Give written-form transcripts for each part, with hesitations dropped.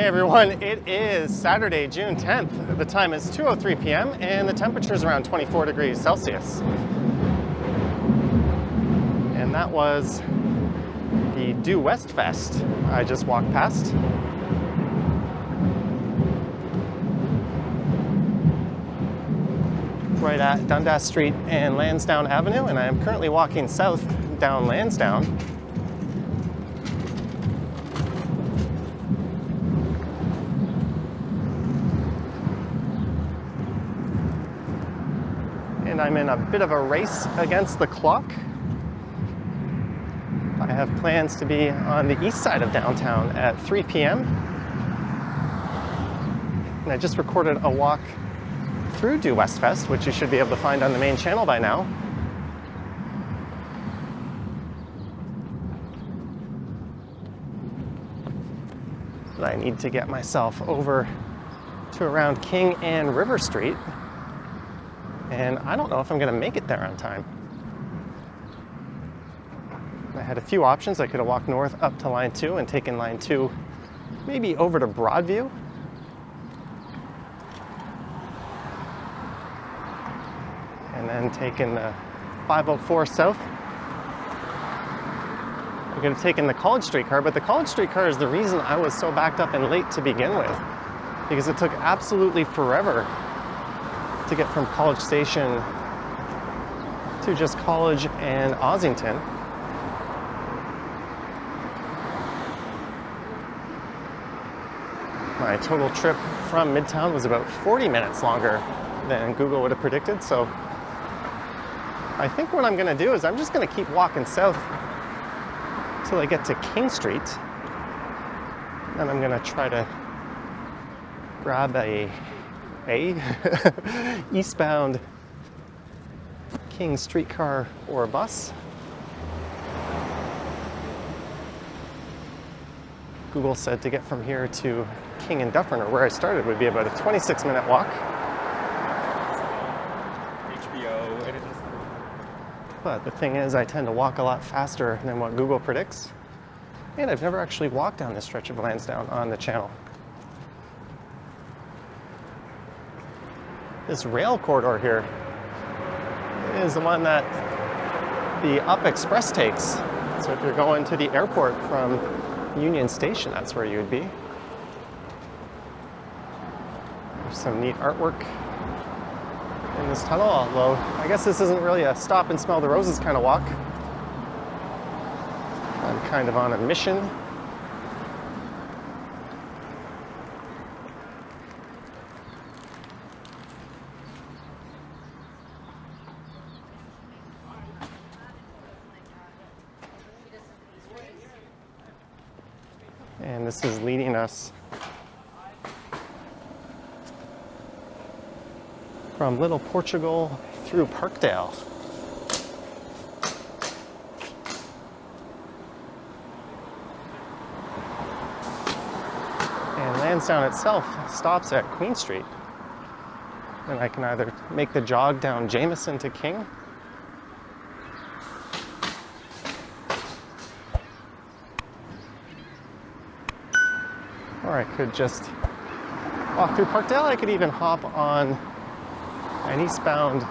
everyone, it is Saturday, June 10th. The time is 2:03 p.m. and the temperature is around 24 degrees Celsius. And that was the Due West Fest I just walked past. Right at Dundas Street and Landsdowne Avenue, and I am currently walking south down Landsdowne. And I'm in a bit of a race against the clock. I have plans to be on the east side of downtown at 3 p.m. And I just recorded a walk through Due West Fest, which you should be able to find on the main channel by now. But I need to get myself over to around King and River Street. And I don't know if I'm going to make it there on time. I had a few options. I could have walked north up to line 2 and taken line 2 maybe over to Broadview. And then taken the 504 south. I could have taken the College Streetcar, but the College Streetcar is the reason I was so backed up and late to begin with, because it took absolutely forever to get from College Station to just College and Ossington. My total trip from Midtown was about 40 minutes longer than Google would have predicted, so I think what I'm going to do is I'm just going to keep walking south till I get to King Street, and I'm going to try to grab a eastbound King streetcar or bus. Google said to get from here to King and Dufferin, or where I started, would be about a 26-minute walk. But the thing is, I tend to walk a lot faster than what Google predicts. And I've never actually walked down this stretch of Lansdowne on the channel. This rail corridor here is the one that the Up Express takes. So if you're going to the airport from Union Station, that's where you would be. There's some neat artwork in this tunnel, although I guess this isn't really a stop and smell the roses kind of walk. I'm kind of on a mission. And this is leading us from Little Portugal through Parkdale. And Lansdowne itself stops at Queen Street. And I can either make the jog down Jameson to King, or I could just walk through Parkdale. I could even hop on an eastbound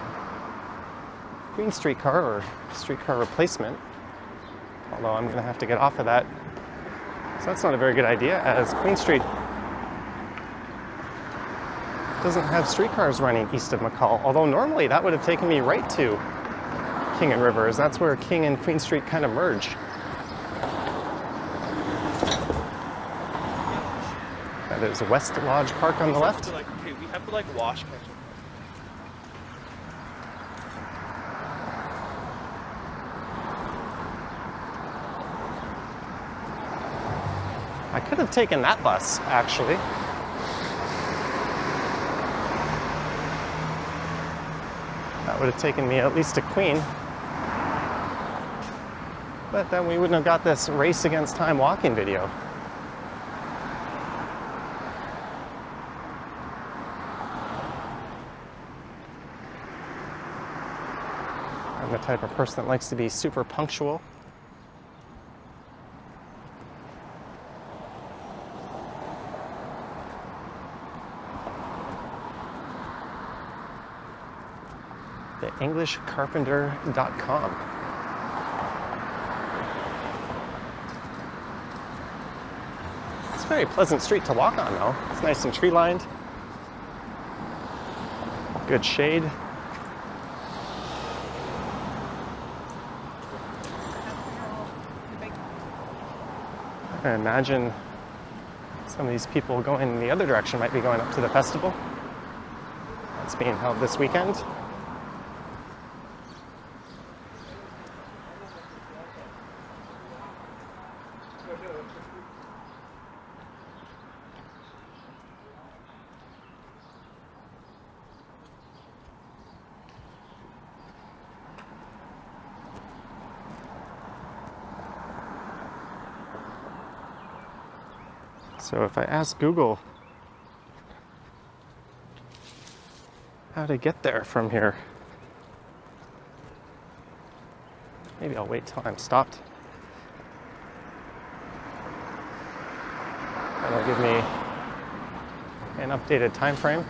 Queen Streetcar or streetcar replacement, although I'm going to have to get off of that. So that's not a very good idea, as Queen Street doesn't have streetcars running east of McCall, although normally that would have taken me right to King and River, as that's where King and Queen Street kind of merge. There's West Lodge Park on the left. Okay, we have to wash. I could have taken that bus, actually. That would have taken me at least to Queen. But then we wouldn't have got this race against time walking video. I'm the type of person that likes to be super punctual. stylishcarpenter.com. It's a very pleasant street to walk on though. It's nice and tree lined. Good shade. I imagine some of these people going in the other direction might be going up to the festival that's being held this weekend. So if I ask Google how to get there from here, maybe I'll wait till I'm stopped. That'll give me an updated time frame.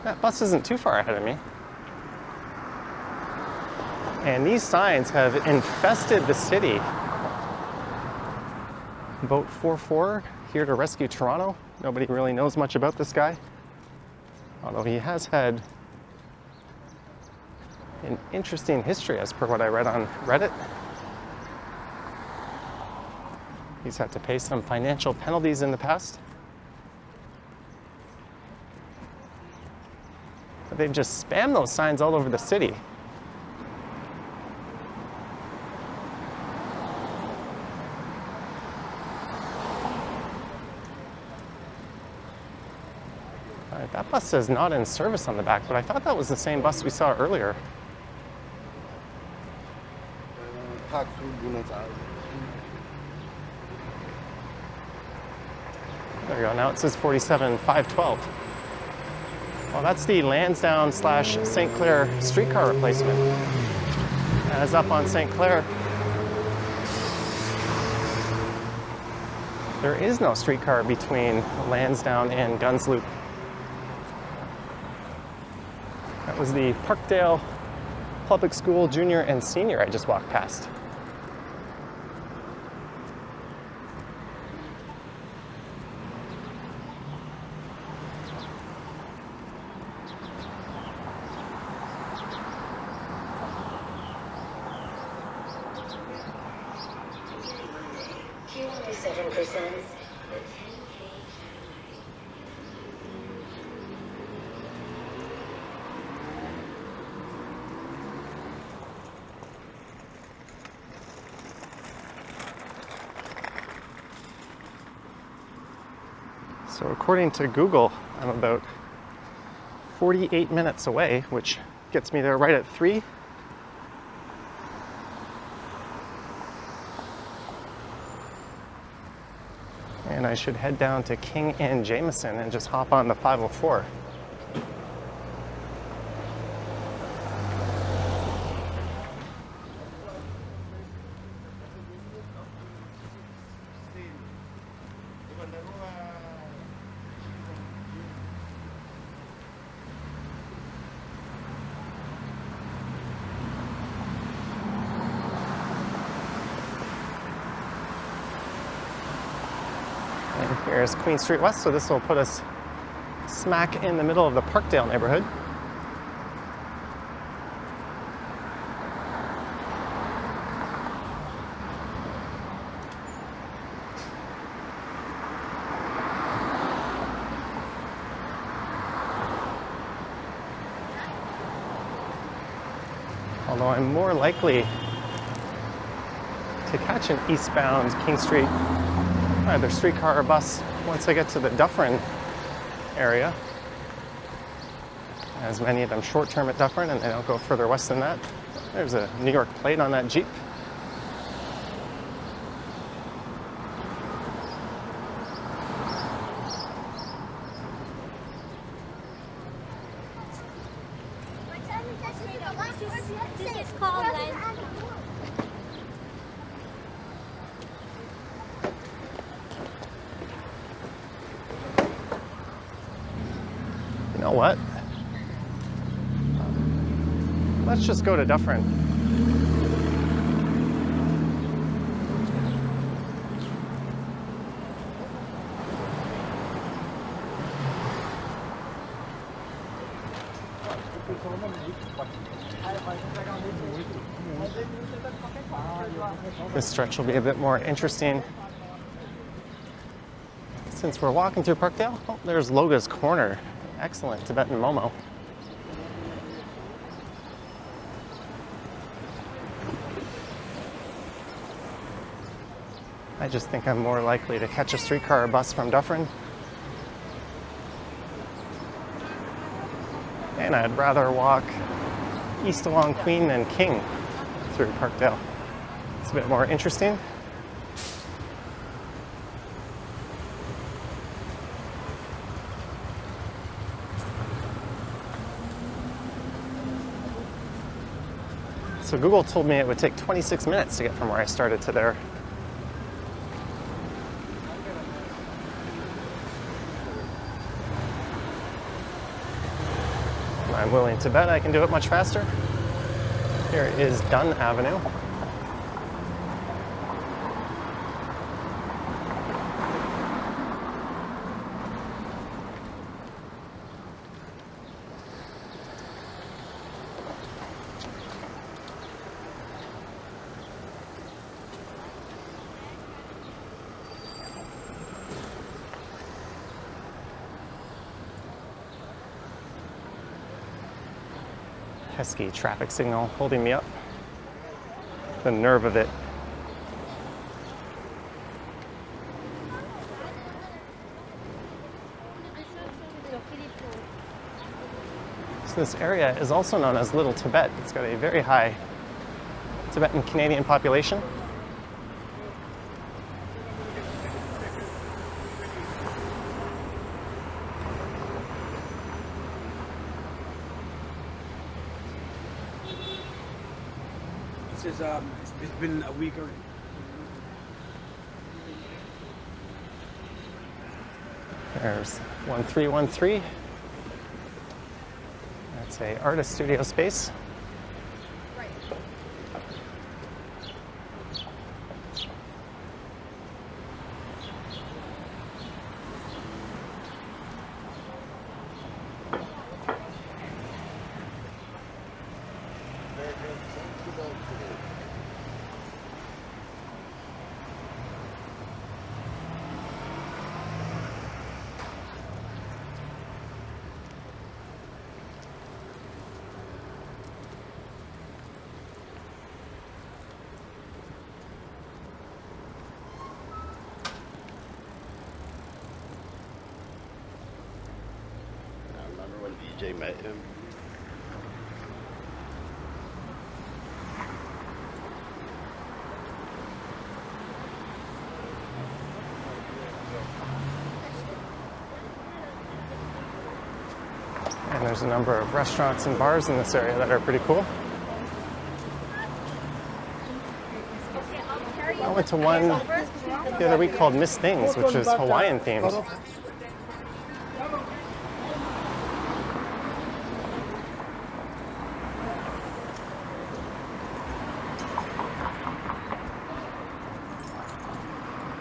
That bus isn't too far ahead of me. And these signs have infested the city. Boat 44 here to rescue Toronto. Nobody really knows much about this guy, although he has had an interesting history as per what I read on Reddit. He's had to pay some financial penalties in the past. But they've just spammed those signs all over the city. That bus says not in service on the back, but I thought that was the same bus we saw earlier. There we go, now it says 47,512. Well, that's the Lansdowne / St. Clair streetcar replacement. As up on St. Clair, there is no streetcar between Lansdowne and Guns Loop. That was the Parkdale Public School Junior and Senior I just walked past. So according to Google, I'm about 48 minutes away, which gets me there right at 3. And I should head down to King and Jameson and just hop on the 504. Here's Queen Street West, so this will put us smack in the middle of the Parkdale neighborhood. Although I'm more likely to catch an eastbound King Street either streetcar or bus once I get to the Dufferin area, as many of them short-term at Dufferin and they don't go further west than that. There's a New York plate on that Jeep. This is called You know what? Let's just go to Dufferin. This stretch will be a bit more interesting since we're walking through Parkdale. Oh, there's Loga's Corner. Excellent Tibetan Momo. I just think I'm more likely to catch a streetcar or bus from Dufferin. And I'd rather walk east along Queen and King through Parkdale. It's a bit more interesting. So Google told me it would take 26 minutes to get from where I started to there. I'm willing to bet I can do it much faster. Here is Dunn Avenue. Pesky traffic signal holding me up. The nerve of it. So this area is also known as Little Tibet. It's got a very high Tibetan Canadian population. It's been a week already. There's 1313. That's a artist studio space. DJ met him. And there's a number of restaurants and bars in this area that are pretty cool. I went to one the other week called Miss Things, which is Hawaiian themed.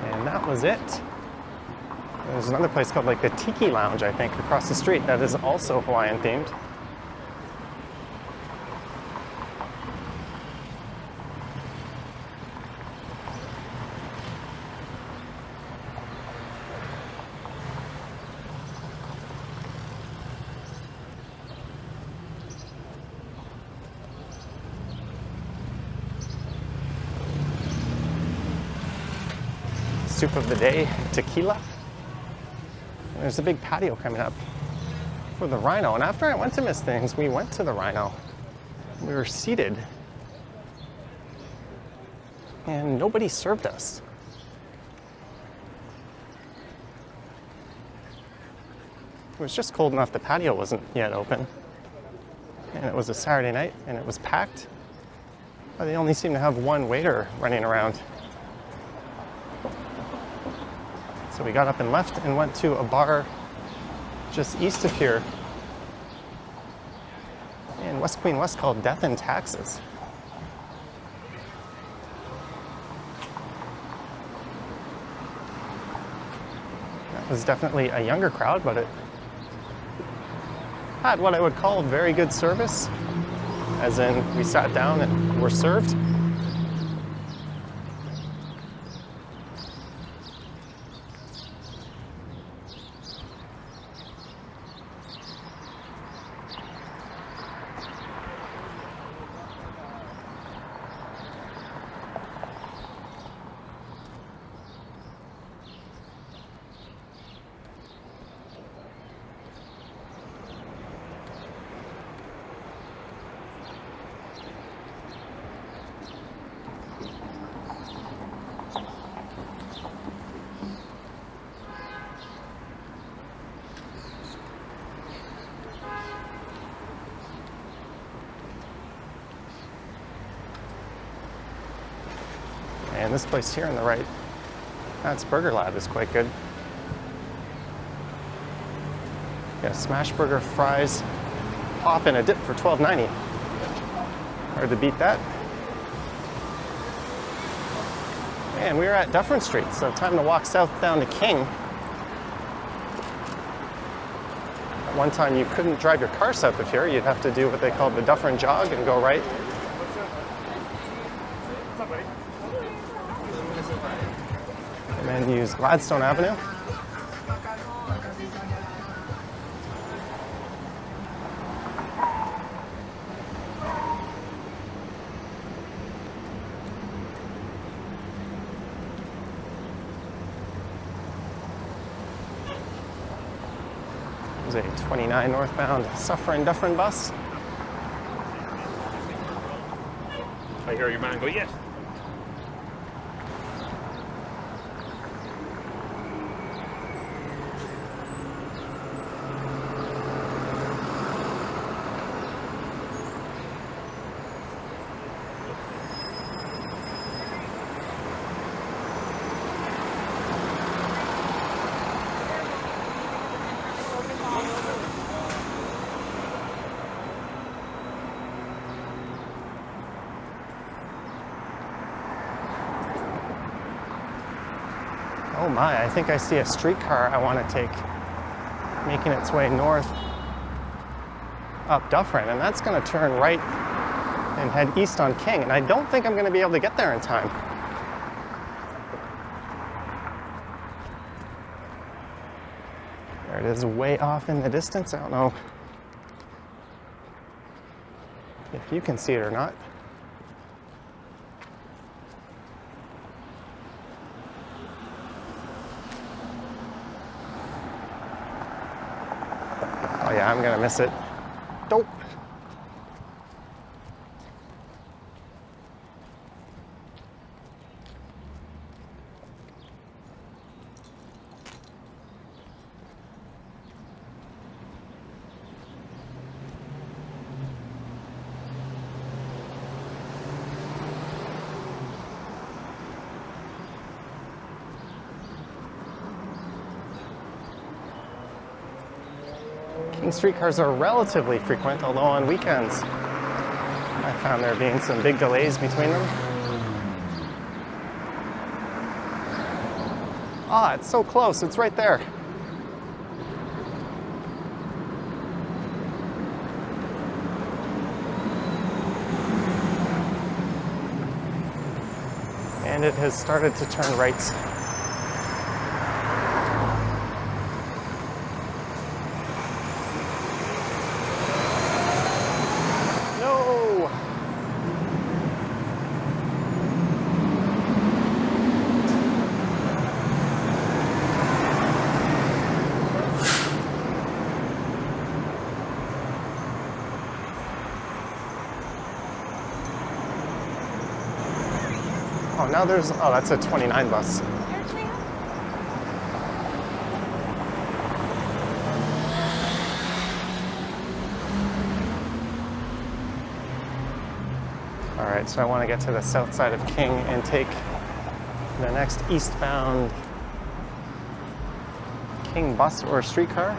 And that was it. There's another place called like the Tiki Lounge, I think, across the street that is also Hawaiian themed. Soup of the day, tequila. And there's a big patio coming up for the Rhino. And after I went to Miss Things, we went to the Rhino. We were seated. And nobody served us. It was just cold enough the patio wasn't yet open. And it was a Saturday night and it was packed. But they only seemed to have one waiter running around. So we got up and left and went to a bar just east of here. And West Queen West called Death and Taxes. That was definitely a younger crowd, but it had what I would call very good service, as in we sat down and were served. And this place here on the right, that's Burger Lab, is quite good. Yeah, smash burger, fries, pop, and a dip for $12.90. Hard to beat that. And we're at Dufferin Street, so time to walk south down to King. At one time you couldn't drive your car south of here. You'd have to do what they called the Dufferin jog and go right. And then use Gladstone Avenue. There's a 29 northbound Dufferin bus. I hear your man go, yes. Oh my, I think I see a streetcar I want to take making its way north up Dufferin, and that's going to turn right and head east on King, and I don't think I'm going to be able to get there in time. There it is, way off in the distance. I don't know if you can see it or not. Oh yeah, I'm gonna miss it. Dope. King streetcars are relatively frequent, although on weekends I found there being some big delays between them. Ah, it's so close, it's right there. And it has started to turn right. Oh, now there's, oh, that's a 29 bus. All right, so I want to get to the south side of King and take the next eastbound King bus or streetcar.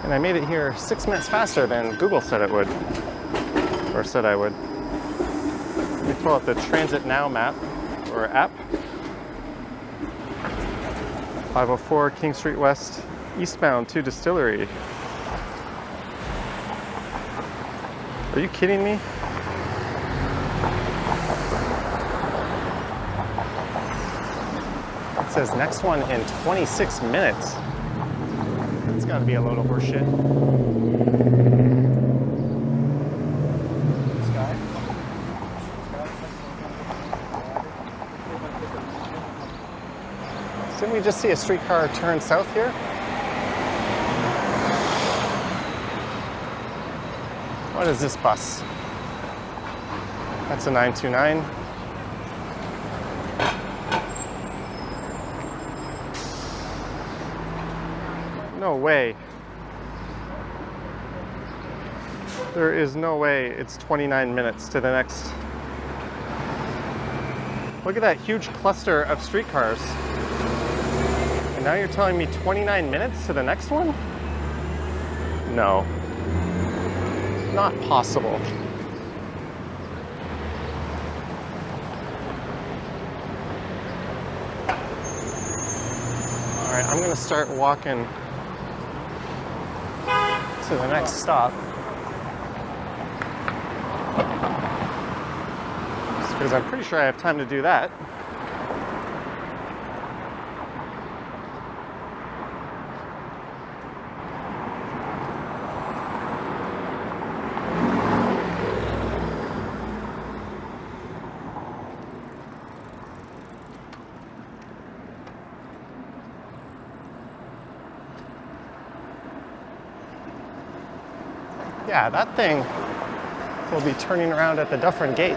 And I made it here 6 minutes faster than Google said it would, or said I would. Let me pull up the Transit Now map, or app. 504 King Street West, eastbound to Distillery. Are you kidding me? It says next one in 26 minutes. It's got to be a load of horse shit. Didn't we just see a streetcar turn south here? What is this bus? That's a 929. No way. There is no way it's 29 minutes to the next. Look at that huge cluster of streetcars. And now you're telling me 29 minutes to the next one? No. Not possible. All right, I'm gonna start walking to the next stop. Just because I'm pretty sure I have time to do that. Yeah, that thing will be turning around at the Dufferin gate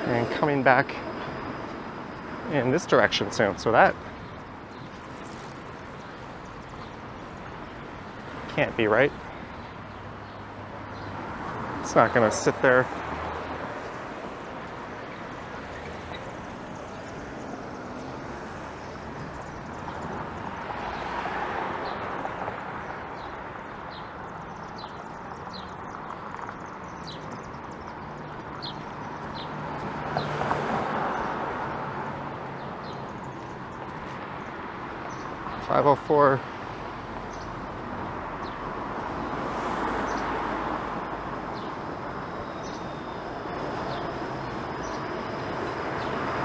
and coming back in this direction soon. So that can't be right. It's not going to sit there. .504.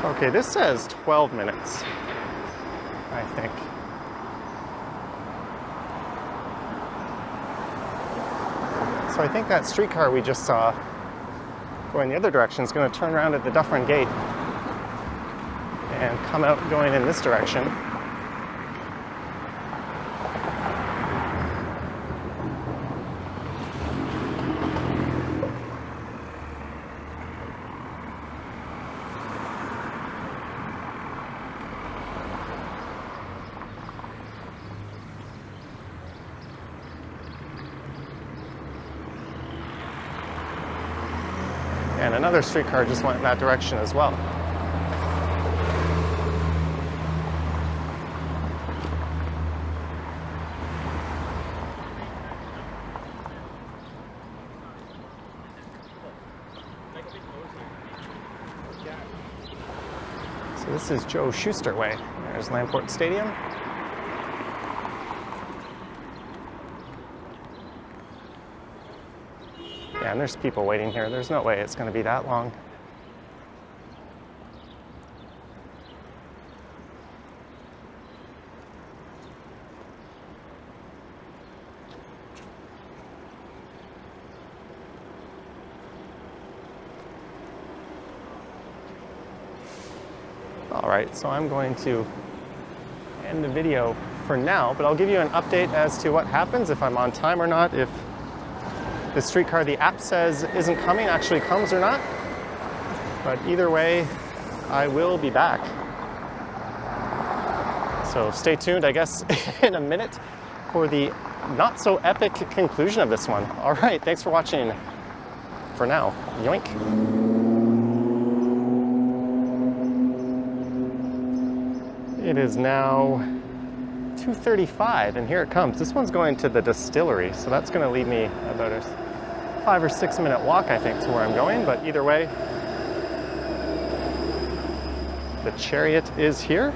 Okay, this says 12 minutes, I think. So I think that streetcar we just saw going the other direction is going to turn around at the Dufferin gate and come out going in this direction. And another streetcar just went in that direction as well. So this is Joe Schuster Way. There's Lamport Stadium. Yeah, and there's people waiting here. There's no way it's going to be that long. All right, so I'm going to end the video for now, but I'll give you an update as to what happens if I'm on time or not, if the streetcar the app says isn't coming actually comes or not. But either way, I will be back. So stay tuned, I guess, in a minute for the not so epic conclusion of this one. All right, thanks for watching for now. Yoink. It is now 2:35, and here it comes. This one's going to the distillery, so that's going to lead me about a 5 or 6 minute walk, I think, to where I'm going. But either way, the chariot is here.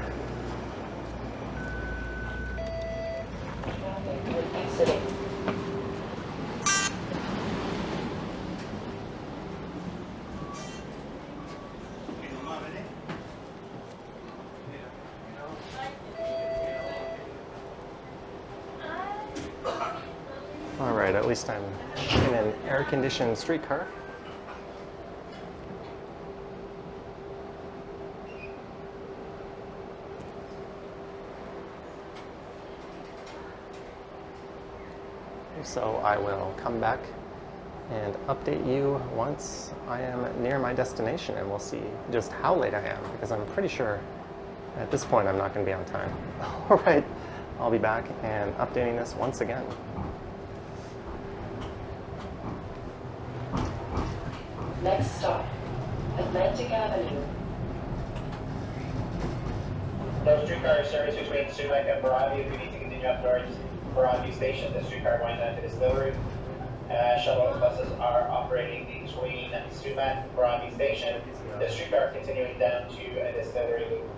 All right, at least I'm in an air-conditioned streetcar. So I will come back and update you once I am near my destination, and we'll see just how late I am, because I'm pretty sure at this point I'm not going to be on time. All right, I'll be back and updating this once again. Next stop, Atlantic Avenue. Those streetcar service between Sumac and Broadview. If we need to continue up towards Broadview Station, the streetcar going down to Distillery. Shuttle buses are operating between Sumac and Broadview Station. The streetcar continuing down to a Distillery loop.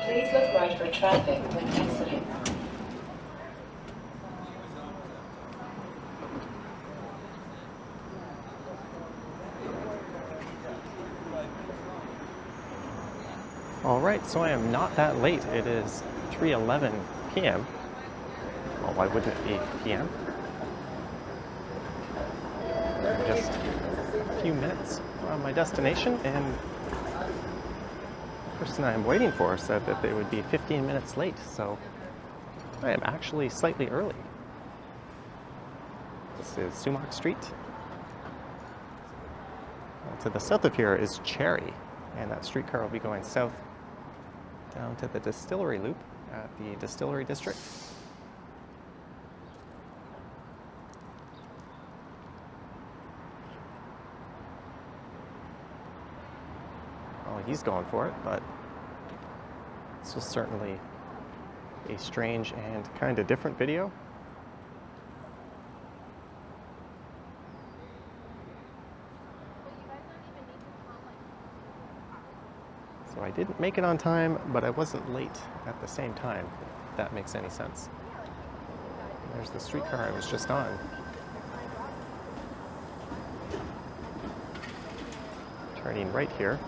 Please look right for traffic when exiting. All right, so I am not that late. It is 3:11 p.m. Well, why wouldn't it be p.m.? I'm just a few minutes from my destination, and the person I'm waiting for said that they would be 15 minutes late, so I am actually slightly early. This is Sumac Street. To the south of here is Cherry, and that streetcar will be going south down to the Distillery Loop at the Distillery District. Oh, he's going for it, but this was certainly a strange and kind of different video. So I didn't make it on time, but I wasn't late at the same time, if that makes any sense. There's the streetcar I was just on. Turning right here.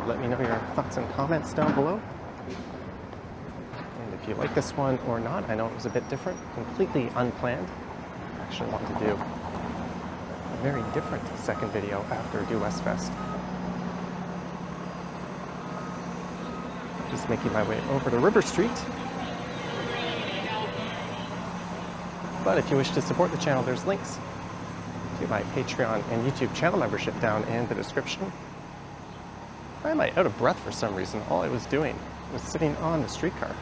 Let me know your thoughts and comments down below. And if you like this one or not, I know it was a bit different, completely unplanned. I actually want to do a very different second video after Do West Fest. Just making my way over to River Street. But if you wish to support the channel, there's links to my Patreon and YouTube channel membership down in the description. Why am I out of breath for some reason? All I was doing was sitting on the streetcar.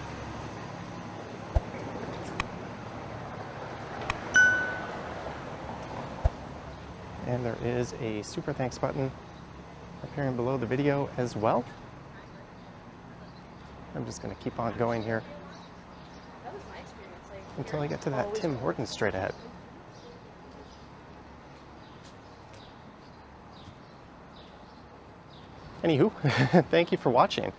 And there is a super thanks button appearing below the video as well. I'm just going to keep on going here until I get to that Tim Hortons straight ahead. Anywho, thank you for watching.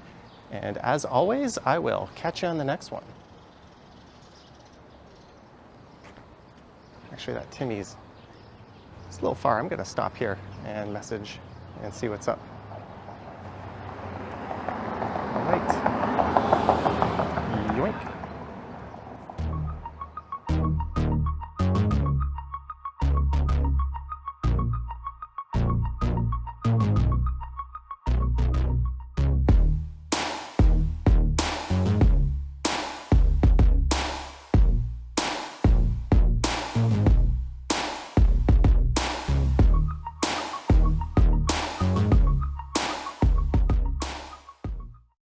And as always, I will catch you on the next one. Actually, that Timmy's, it's a little far. I'm going to stop here and message and see what's up.